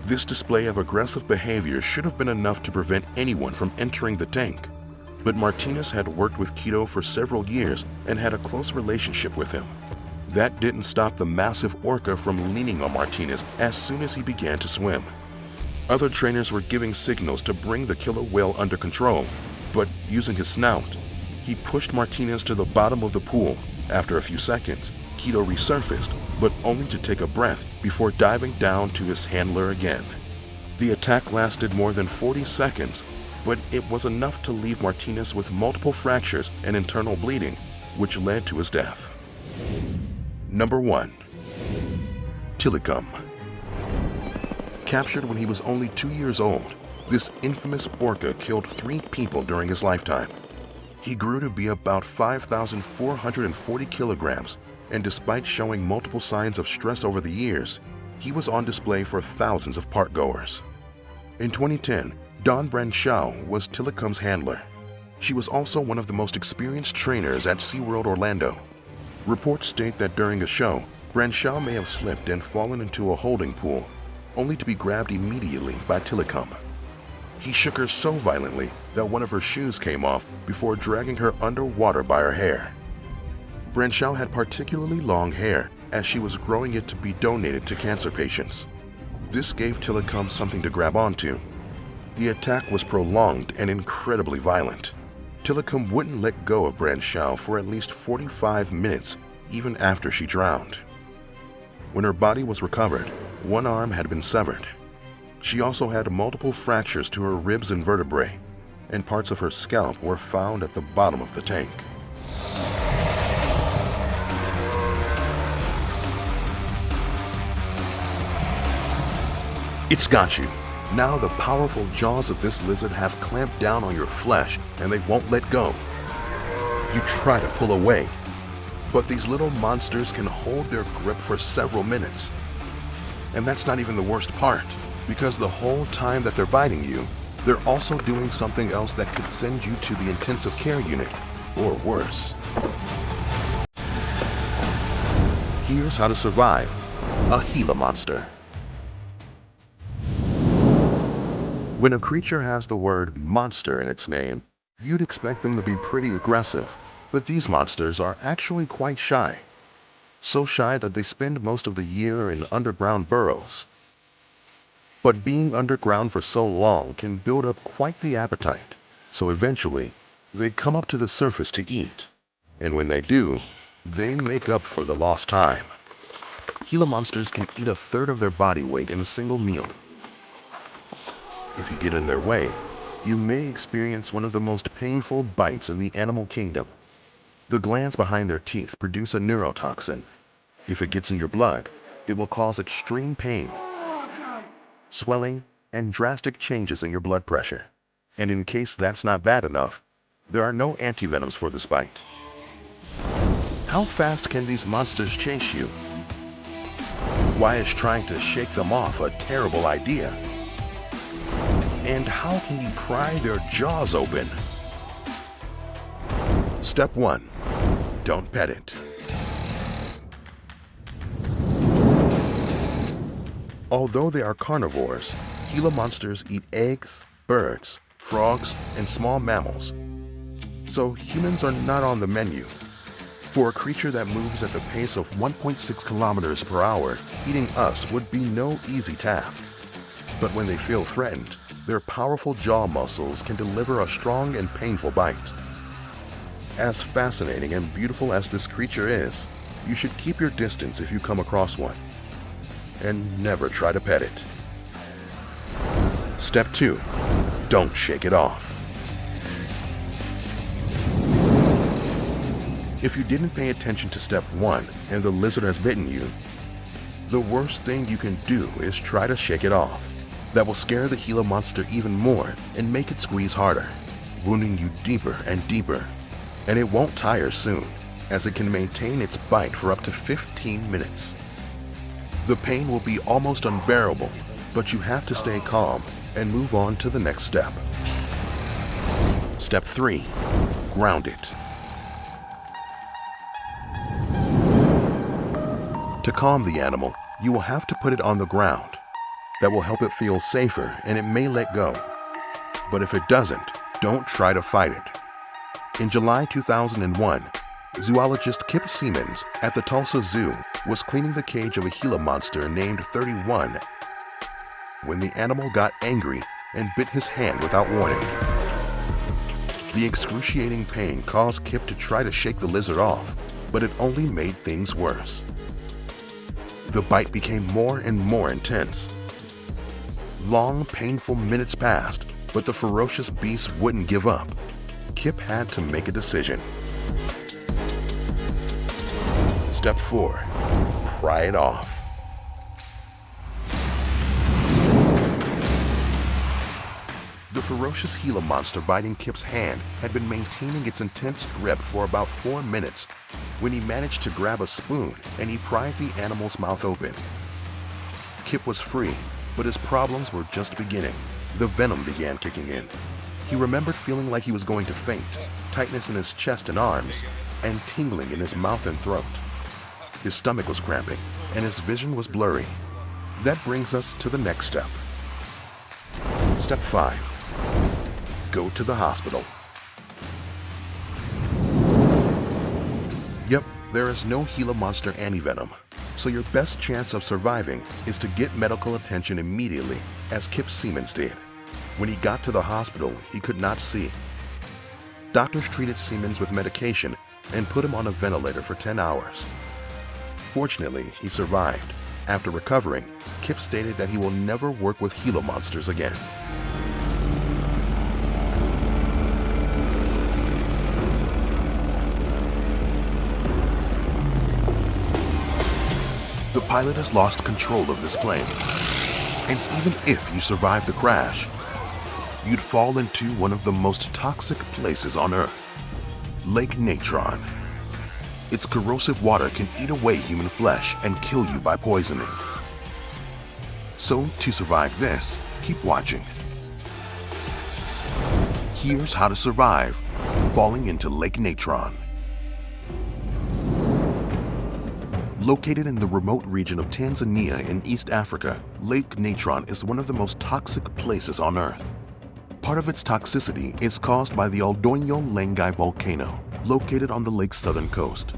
This display of aggressive behavior should have been enough to prevent anyone from entering the tank. But Martinez had worked with Keto for several years and had a close relationship with him. That didn't stop the massive orca from leaning on Martinez as soon as he began to swim. Other trainers were giving signals to bring the killer whale under control, but using his snout, he pushed Martinez to the bottom of the pool. After a few seconds, Keto resurfaced, but only to take a breath before diving down to his handler again. The attack lasted more than 40 seconds, but it was enough to leave Martinez with multiple fractures and internal bleeding, which led to his death. Number 1. Tilikum. Captured when he was only 2 years old, this infamous orca killed 3 people during his lifetime. He grew to be about 5,440 kilograms, and despite showing multiple signs of stress over the years, he was on display for thousands of parkgoers. In 2010, Dawn Branshaw was Tilikum's handler. She was also one of the most experienced trainers at SeaWorld Orlando. Reports state that during a show, Branshaw may have slipped and fallen into a holding pool, only to be grabbed immediately by Tilikum. He shook her so violently that one of her shoes came off before dragging her underwater by her hair. Branshaw had particularly long hair as she was growing it to be donated to cancer patients. This gave Tilikum something to grab onto. The attack was prolonged and incredibly violent. Tilikum wouldn't let go of Branshaw for at least 45 minutes, even after she drowned. When her body was recovered, one arm had been severed. She also had multiple fractures to her ribs and vertebrae, and parts of her scalp were found at the bottom of the tank. It's got you. Now the powerful jaws of this lizard have clamped down on your flesh and they won't let go. You try to pull away, but these little monsters can hold their grip for several minutes. And that's not even the worst part, because the whole time that they're biting you, they're also doing something else that could send you to the intensive care unit, or worse. Here's how to survive a Gila monster. When a creature has the word monster in its name, you'd expect them to be pretty aggressive, but these monsters are actually quite shy. So shy that they spend most of the year in underground burrows. But being underground for so long can build up quite the appetite, so eventually, they come up to the surface to eat. And when they do, they make up for the lost time. Gila monsters can eat 1/3 of their body weight in a single meal. If you get in their way, you may experience one of the most painful bites in the animal kingdom. The glands behind their teeth produce a neurotoxin. If it gets in your blood, it will cause extreme pain, swelling, and drastic changes in your blood pressure. And in case that's not bad enough, there are no antivenoms for this bite. How fast can these monsters chase you? Why is trying to shake them off a terrible idea? And how can you pry their jaws open? Step 1. don't pet it. Although they are carnivores, Gila monsters eat eggs, birds, frogs, and small mammals. So humans are not on the menu. For a creature that moves at the pace of 1.6 kilometers per hour, eating us would be no easy task. But when they feel threatened, their powerful jaw muscles can deliver a strong and painful bite. As fascinating and beautiful as this creature is, you should keep your distance if you come across one. And never try to pet it. Step 2. Don't shake it off. If you didn't pay attention to step 1 and the lizard has bitten you, the worst thing you can do is try to shake it off. That will scare the Gila monster even more and make it squeeze harder, wounding you deeper and deeper. And it won't tire soon, as it can maintain its bite for up to 15 minutes. The pain will be almost unbearable, but you have to stay calm and move on to the next step. Step 3. Ground it. To calm the animal, you will have to put it on the ground. That will help it feel safer and it may let go. But if it doesn't, don't try to fight it. In July 2001, zoologist Kip Siemens at the Tulsa Zoo was cleaning the cage of a Gila monster named 31 when the animal got angry and bit his hand without warning. The excruciating pain caused Kip to try to shake the lizard off, but it only made things worse. The bite became more and more intense. Long, painful minutes passed, but the ferocious beast wouldn't give up. Kip had to make a decision. Step 4. Pry it off. The ferocious Gila monster biting Kip's hand had been maintaining its intense grip for about 4 minutes when he managed to grab a spoon and he pried the animal's mouth open. Kip was free, but his problems were just beginning. The venom began kicking in. He remembered feeling like he was going to faint, tightness in his chest and arms, and tingling in his mouth and throat. His stomach was cramping, and his vision was blurry. That brings us to the next step. Step 5. Go to the hospital. Yep, there is no Gila monster antivenom, so your best chance of surviving is to get medical attention immediately, as Kip Siemens did. When he got to the hospital, he could not see. Doctors treated Siemens with medication and put him on a ventilator for 10 hours. Fortunately, he survived. After recovering, Kip stated that he will never work with Gila monsters again. The pilot has lost control of this plane, and even if you survive the crash, you'd fall into one of the most toxic places on Earth, Lake Natron. Its corrosive water can eat away human flesh and kill you by poisoning. So to survive this, keep watching. Here's how to survive falling into Lake Natron. Located in the remote region of Tanzania in East Africa, Lake Natron is one of the most toxic places on Earth. Part of its toxicity is caused by the Aldonyo Lengai volcano, located on the lake's southern coast.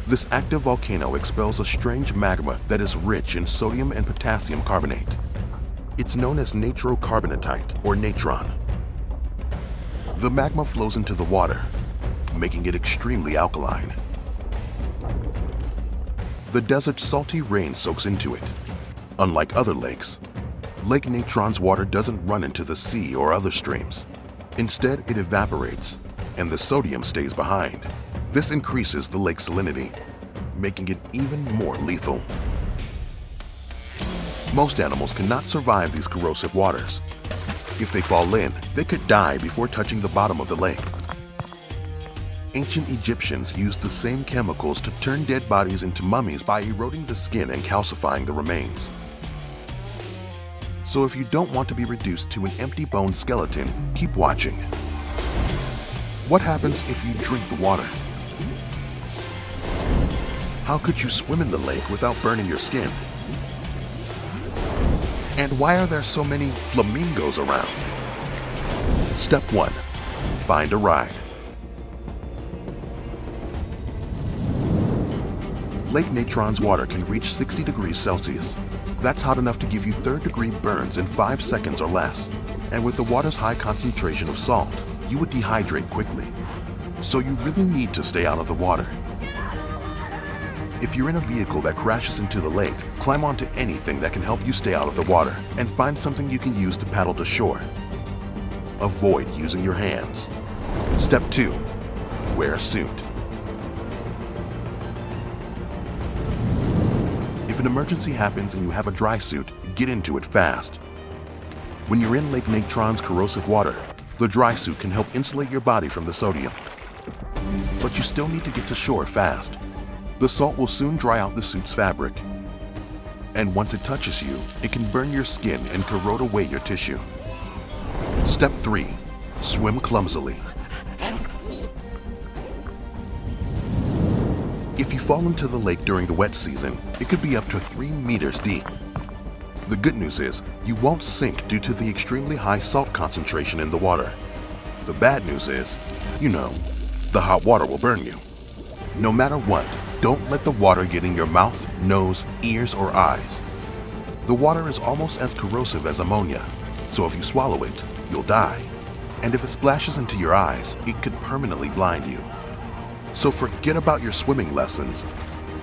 This active volcano expels a strange magma that is rich in sodium and potassium carbonate. It's known as natrocarbonatite or natron. The magma flows into the water, making it extremely alkaline. The desert's salty rain soaks into it. Unlike other lakes, Lake Natron's water doesn't run into the sea or other streams. Instead, it evaporates, and the sodium stays behind. This increases the lake's salinity, making it even more lethal. Most animals cannot survive these corrosive waters. If they fall in, they could die before touching the bottom of the lake. Ancient Egyptians used the same chemicals to turn dead bodies into mummies by eroding the skin and calcifying the remains. So if you don't want to be reduced to an empty bone skeleton, keep watching. What happens if you drink the water? How could you swim in the lake without burning your skin? And why are there so many flamingos around? Step 1. Find a ride. Lake Natron's water can reach 60 degrees Celsius. That's hot enough to give you third-degree burns in 5 seconds or less. And with the water's high concentration of salt, you would dehydrate quickly. So you really need to stay out of the water. If you're in a vehicle that crashes into the lake, climb onto anything that can help you stay out of the water and find something you can use to paddle to shore. Avoid using your hands. Step 2. Wear a suit. If an emergency happens and you have a dry suit, get into it fast. When you're in Lake Natron's corrosive water, the dry suit can help insulate your body from the sodium. But you still need to get to shore fast. The salt will soon dry out the suit's fabric. And once it touches you, it can burn your skin and corrode away your tissue. Step 3. Swim clumsily. If you fall into the lake during the wet season, it could be up to 3 meters deep. The good news is, you won't sink due to the extremely high salt concentration in the water. The bad news is, the hot water will burn you. No matter what, don't let the water get in your mouth, nose, ears, or eyes. The water is almost as corrosive as ammonia, so if you swallow it, you'll die. And if it splashes into your eyes, it could permanently blind you. So forget about your swimming lessons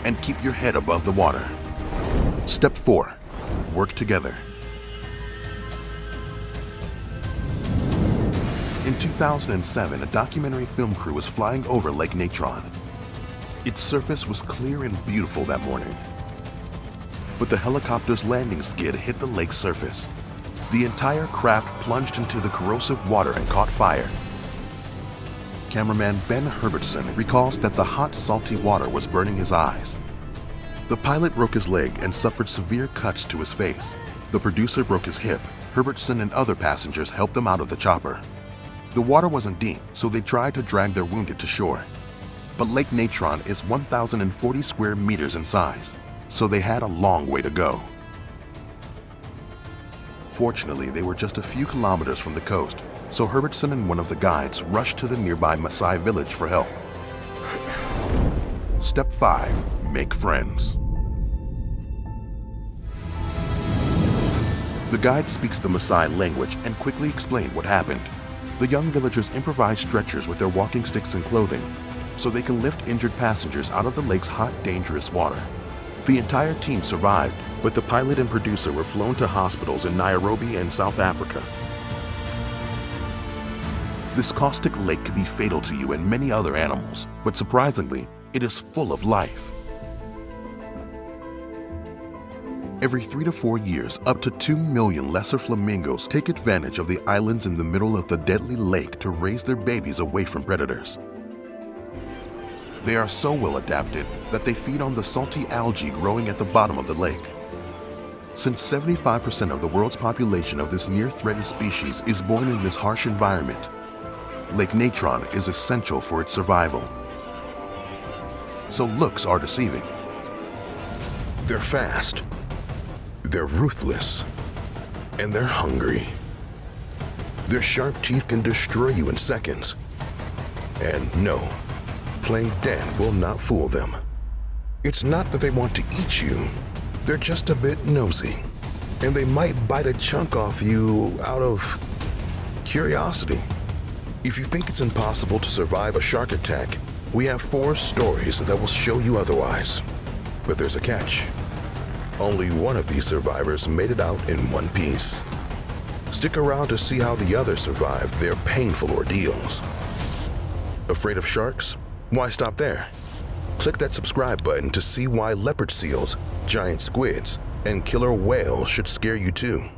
and keep your head above the water. Step 4. Work together. In 2007, a documentary film crew was flying over Lake Natron. Its surface was clear and beautiful that morning. But the helicopter's landing skid hit the lake's surface. The entire craft plunged into the corrosive water and caught fire. Cameraman Ben Herbertson recalls that the hot, salty water was burning his eyes. The pilot broke his leg and suffered severe cuts to his face. The producer broke his hip. Herbertson and other passengers helped them out of the chopper. The water wasn't deep, so they tried to drag their wounded to shore. But Lake Natron is 1,040 square meters in size, so they had a long way to go. Fortunately, they were just a few kilometers from the coast, so Herbertson and one of the guides rushed to the nearby Maasai village for help. Step 5. Make friends. The guide speaks the Maasai language and quickly explained what happened. The young villagers improvised stretchers with their walking sticks and clothing, so they can lift injured passengers out of the lake's hot, dangerous water. The entire team survived, but the pilot and producer were flown to hospitals in Nairobi and South Africa. This caustic lake can be fatal to you and many other animals, but surprisingly, it is full of life. Every 3 to 4 years, up to 2 million lesser flamingos take advantage of the islands in the middle of the deadly lake to raise their babies away from predators. They are so well adapted that they feed on the salty algae growing at the bottom of the lake. Since 75% of the world's population of this near-threatened species is born in this harsh environment, Lake Natron is essential for its survival. So looks are deceiving. They're fast, they're ruthless, and they're hungry. Their sharp teeth can destroy you in seconds. And no, playing dead will not fool them. It's not that they want to eat you, they're just a bit nosy. And they might bite a chunk off you out of curiosity. If you think it's impossible to survive a shark attack, we have 4 stories that will show you otherwise. But there's a catch. Only one of these survivors made it out in one piece. Stick around to see how the others survived their painful ordeals. Afraid of sharks? Why stop there? Click that subscribe button to see why leopard seals, giant squids, and killer whales should scare you too.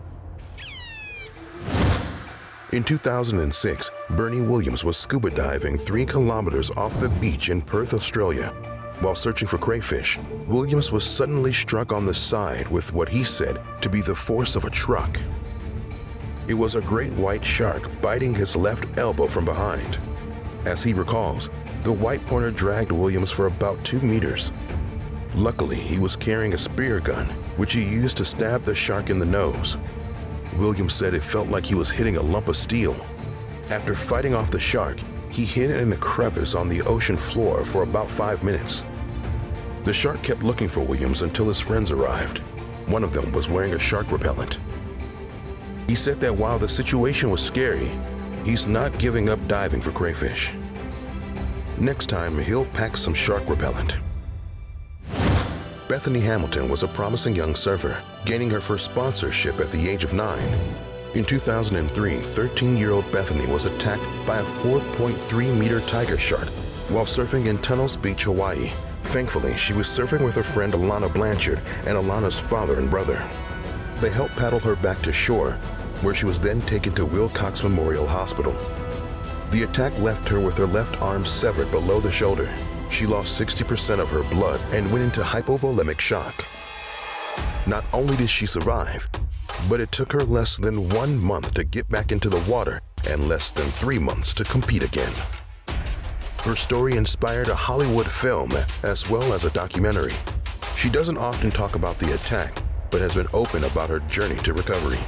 In 2006, Bernie Williams was scuba diving 3 kilometers off the beach in Perth, Australia. While searching for crayfish, Williams was suddenly struck on the side with what he said to be the force of a truck. It was a great white shark biting his left elbow from behind. As he recalls, the white pointer dragged Williams for about 2 meters. Luckily, he was carrying a spear gun, which he used to stab the shark in the nose. Williams said it felt like he was hitting a lump of steel. After fighting off the shark, he hid in a crevice on the ocean floor for about 5 minutes. The shark kept looking for Williams until his friends arrived. One of them was wearing a shark repellent. He said that while the situation was scary, he's not giving up diving for crayfish. Next time, he'll pack some shark repellent. Bethany Hamilton was a promising young surfer, gaining her first sponsorship at the age of 9. In 2003, 13-year-old Bethany was attacked by a 4.3-meter tiger shark while surfing in Tunnels Beach, Hawaii. Thankfully, she was surfing with her friend Alana Blanchard and Alana's father and brother. They helped paddle her back to shore, where she was then taken to Wilcox Memorial Hospital. The attack left her with her left arm severed below the shoulder. She lost 60% of her blood and went into hypovolemic shock. Not only did she survive, but it took her less than 1 month to get back into the water and less than 3 months to compete again. Her story inspired a Hollywood film as well as a documentary. She doesn't often talk about the attack, but has been open about her journey to recovery,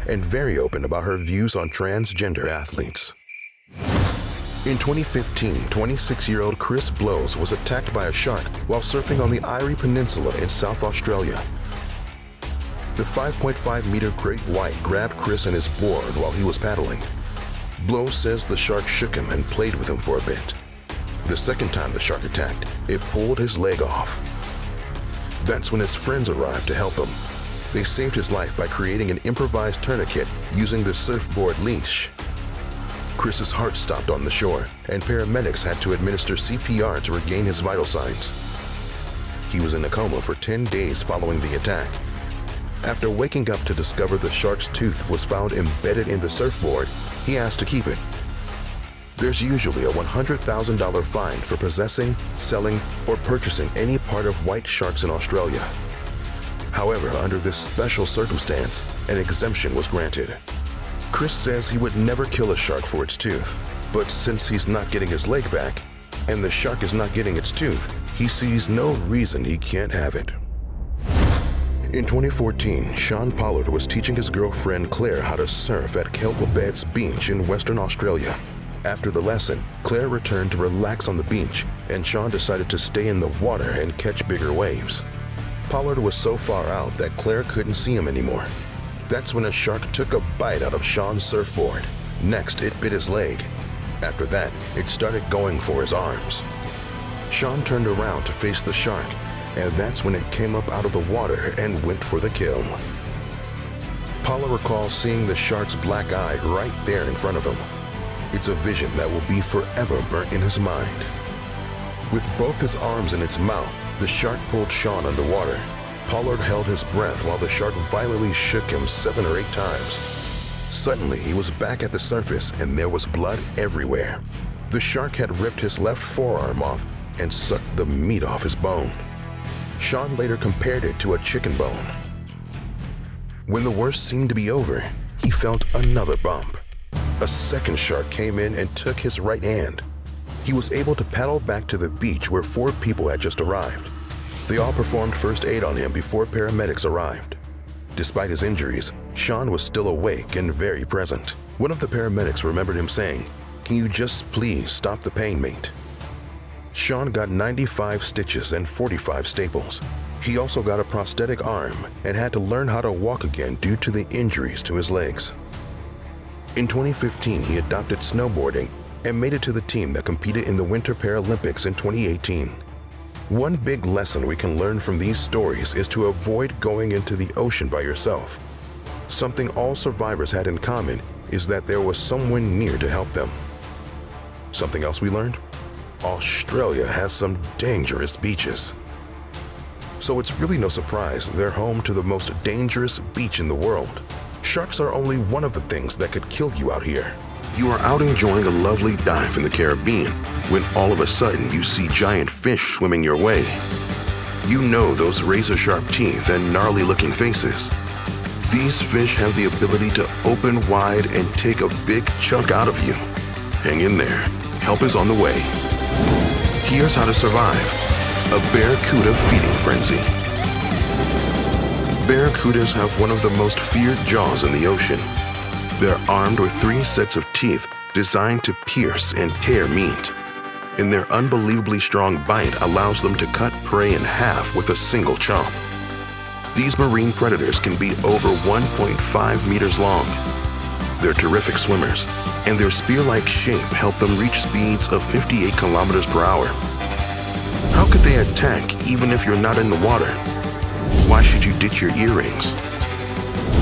and very open about her views on transgender athletes. In 2015, 26-year-old Chris Blows was attacked by a shark while surfing on the Eyre Peninsula in South Australia. The 5.5-meter great white grabbed Chris and his board while he was paddling. Blows says the shark shook him and played with him for a bit. The second time the shark attacked, it pulled his leg off. That's when his friends arrived to help him. They saved his life by creating an improvised tourniquet using the surfboard leash. Chris's heart stopped on the shore, and paramedics had to administer CPR to regain his vital signs. He was in a coma for 10 days following the attack. After waking up to discover the shark's tooth was found embedded in the surfboard, he asked to keep it. There's usually a $100,000 fine for possessing, selling, or purchasing any part of white sharks in Australia. However, under this special circumstance, an exemption was granted. Chris says he would never kill a shark for its tooth, but since he's not getting his leg back, and the shark is not getting its tooth, he sees no reason he can't have it. In 2014, Sean Pollard was teaching his girlfriend Claire how to surf at Kelpabeds Beach in Western Australia. After the lesson, Claire returned to relax on the beach, and Sean decided to stay in the water and catch bigger waves. Pollard was so far out that Claire couldn't see him anymore. That's when a shark took a bite out of Sean's surfboard. Next, it bit his leg. After that, it started going for his arms. Sean turned around to face the shark, and that's when it came up out of the water and went for the kill. Pollard recalls seeing the shark's black eye right there in front of him. It's a vision that will be forever burnt in his mind. With both his arms in its mouth, the shark pulled Sean underwater. Pollard held his breath while the shark violently shook him 7 or 8 times. Suddenly, he was back at the surface and there was blood everywhere. The shark had ripped his left forearm off and sucked the meat off his bone. Sean later compared it to a chicken bone. When the worst seemed to be over, he felt another bump. A second shark came in and took his right hand. He was able to paddle back to the beach where 4 people had just arrived. They all performed first aid on him before paramedics arrived. Despite his injuries, Sean was still awake and very present. One of the paramedics remembered him saying, "Can you just please stop the pain, mate?" Sean got 95 stitches and 45 staples. He also got a prosthetic arm and had to learn how to walk again due to the injuries to his legs. In 2015, he adopted snowboarding and made it to the team that competed in the Winter Paralympics in 2018. One big lesson we can learn from these stories is to avoid going into the ocean by yourself. Something all survivors had in common is that there was someone near to help them. Something else we learned? Australia has some dangerous beaches. So it's really no surprise they're home to the most dangerous beach in the world. Sharks are only one of the things that could kill you out here. You are out enjoying a lovely dive in the Caribbean when all of a sudden you see giant fish swimming your way. You know those razor-sharp teeth and gnarly-looking faces. These fish have the ability to open wide and take a big chunk out of you. Hang in there. Help is on the way. Here's how to survive. A barracuda feeding frenzy. Barracudas have one of the most feared jaws in the ocean. They're armed with 3 sets of teeth designed to pierce and tear meat, and their unbelievably strong bite allows them to cut prey in half with a single chomp. These marine predators can be over 1.5 meters long. They're terrific swimmers, and their spear-like shape help them reach speeds of 58 kilometers per hour. How could they attack even if you're not in the water? Why should you ditch your earrings?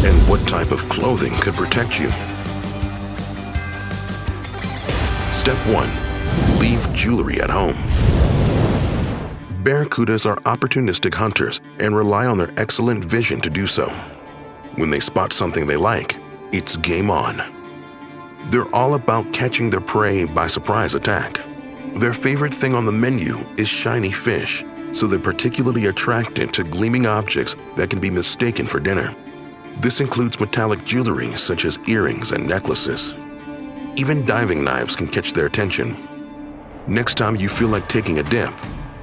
And what type of clothing could protect you? Step 1. Leave jewelry at home. Barracudas are opportunistic hunters and rely on their excellent vision to do so. When they spot something they like, it's game on. They're all about catching their prey by surprise attack. Their favorite thing on the menu is shiny fish, so they're particularly attracted to gleaming objects that can be mistaken for dinner. This includes metallic jewelry such as earrings and necklaces. Even diving knives can catch their attention. Next time you feel like taking a dip,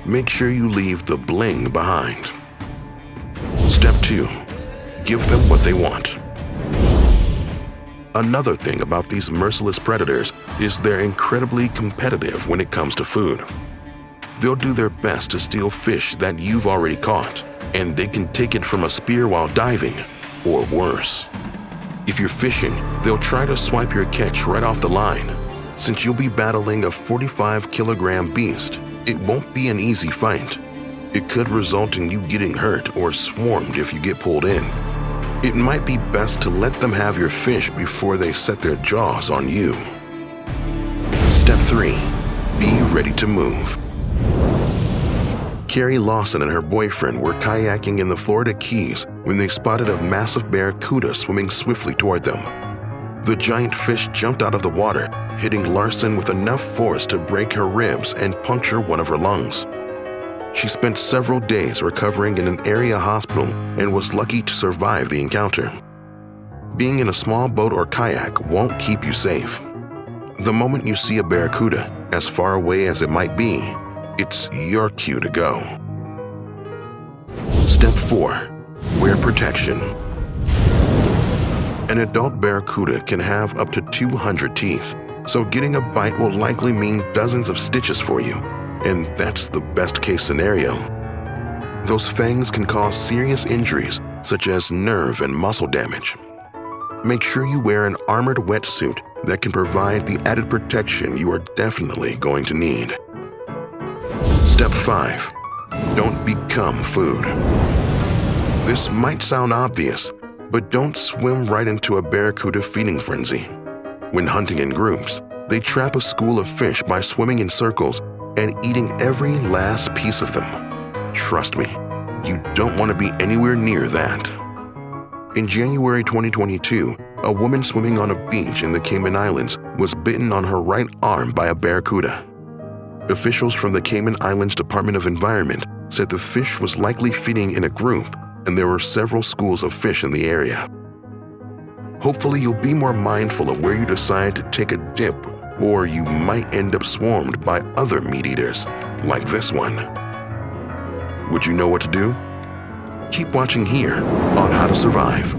make sure you leave the bling behind. Step 2. Give them what they want. Another thing about these merciless predators is they're incredibly competitive when it comes to food. They'll do their best to steal fish that you've already caught, and they can take it from a spear while diving, or worse. If you're fishing, they'll try to swipe your catch right off the line. Since you'll be battling a 45-kilogram beast, it won't be an easy fight. It could result in you getting hurt or swarmed if you get pulled in. It might be best to let them have your fish before they set their jaws on you. Step 3. Be ready to move. Carrie Lawson and her boyfriend were kayaking in the Florida Keys when they spotted a massive barracuda swimming swiftly toward them. The giant fish jumped out of the water, hitting Larson with enough force to break her ribs and puncture one of her lungs. She spent several days recovering in an area hospital and was lucky to survive the encounter. Being in a small boat or kayak won't keep you safe. The moment you see a barracuda, as far away as it might be, it's your cue to go. Step 4. Wear protection. An adult barracuda can have up to 200 teeth, so getting a bite will likely mean dozens of stitches for you, and that's the best case scenario. Those fangs can cause serious injuries, such as nerve and muscle damage. Make sure you wear an armored wetsuit that can provide the added protection you are definitely going to need. Step 5. Don't become food. This might sound obvious, but don't swim right into a barracuda feeding frenzy. When hunting in groups, they trap a school of fish by swimming in circles and eating every last piece of them. Trust me, you don't want to be anywhere near that. In January 2022, a woman swimming on a beach in the Cayman Islands was bitten on her right arm by a barracuda. Officials from the Cayman Islands Department of Environment said the fish was likely feeding in a group and there were several schools of fish in the area. Hopefully you'll be more mindful of where you decide to take a dip, or you might end up swarmed by other meat eaters, like this one. Would you know what to do? Keep watching here on How to Survive.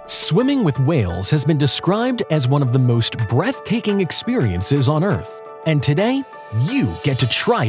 Swimming with whales has been described as one of the most breathtaking experiences on Earth, and today, you get to try it.